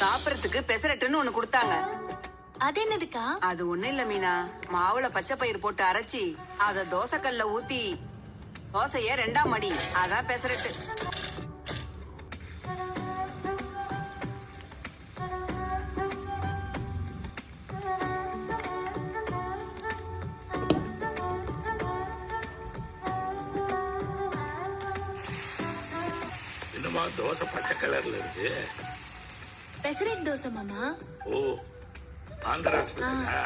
சாப்பிடறதுக்கு பெசரட்டுன்னு ஒண்ணு கொடுத்தாங்க. அது என்னதுக்கா? அது ஒண்ணு இல்ல மீனா, மாவுல பச்சை பயிர் போட்டு அரைச்சி அத தோசைக்கல்ல ஊத்தி தோசைய 2ஆம் மடி, அதான் பெசரட்டு. என்னமா தோசை பச்சை கலர்ல இருக்கு? பெசரட் தோசை மாமா. ஓ, ஆந்திரா ஸ்பெஷலா?